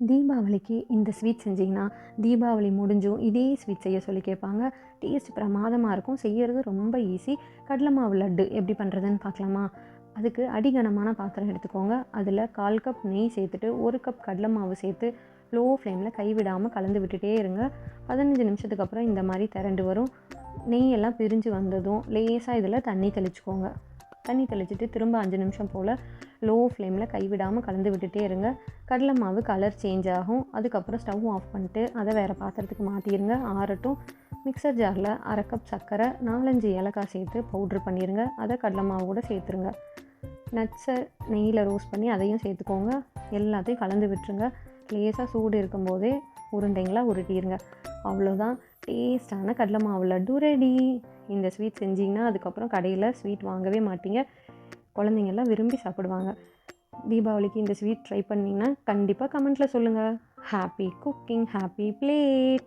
தீபாவளிக்கு இந்த ஸ்வீட் செஞ்சிங்கன்னா, தீபாவளி முடிஞ்சும் இதே ஸ்வீட் செய்ய சொல்லி கேட்பாங்க. டேஸ்ட் பிரமாதமா இருக்கும். செய்யறது ரொம்ப ஈஸி. கடல மாவு லட்டு எப்படி பண்ணுறதுன்னு பார்க்கலாமா? அதுக்கு அடிகனமான பாத்திரம் எடுத்துக்கோங்க. அதில் 1/4 கப் நெய் சேர்த்துட்டு 1 கப் கடல மாவு சேர்த்து லோ ஃப்ளேமில் கைவிடாமல் கலந்து விட்டுட்டே இருங்க. 15 நிமிஷத்துக்கு அப்புறம் இந்த மாதிரி திரண்டு வரும். நெய்யெல்லாம் பிரிஞ்சு வந்ததும் லேசாக இதில் தண்ணி தெளிச்சுக்கோங்க. தண்ணி தெளிச்சுட்டு திரும்ப 5 நிமிஷம் போல் லோ ஃப்ளேமில் கைவிடாமல் கலந்து விட்டுட்டே இருங்க. கடலை மாவு கலர் சேஞ்ச் ஆகும். அதுக்கப்புறம் ஸ்டவ் ஆஃப் பண்ணிட்டு அதை வேறு பாத்திரத்துக்கு மாற்றிடுங்க, ஆறட்டும். மிக்சர் ஜாரில் 1/2 கப் சர்க்கரை, 4-5 ஏலக்காய் சேர்த்து பவுட்ரு பண்ணிடுங்க. அதை கடலை மாவு கூட சேர்த்துருங்க. நட்ஸை நெய்யில் ரோஸ்ட் பண்ணி அதையும் சேர்த்துக்கோங்க. எல்லாத்தையும் கலந்து விட்டுருங்க. லேசாக சூடு இருக்கும்போதே உருண்டைங்களாக உருட்டிடுங்க. அவ்வளோதான், டேஸ்டான கடலை மாவு லட்டு ரெடி. இந்த ஸ்வீட் செஞ்சிங்கன்னா அதுக்கப்புறம் கடையில் ஸ்வீட் வாங்கவே மாட்டீங்க. குழந்தைங்கள்லாம் விரும்பி சாப்பிடுவாங்க. தீபாவளிக்கு இந்த ஸ்வீட் ட்ரை பண்ணிங்கன்னா கண்டிப்பாக கமெண்ட்டில் சொல்லுங்கள். Happy cooking, happy plate.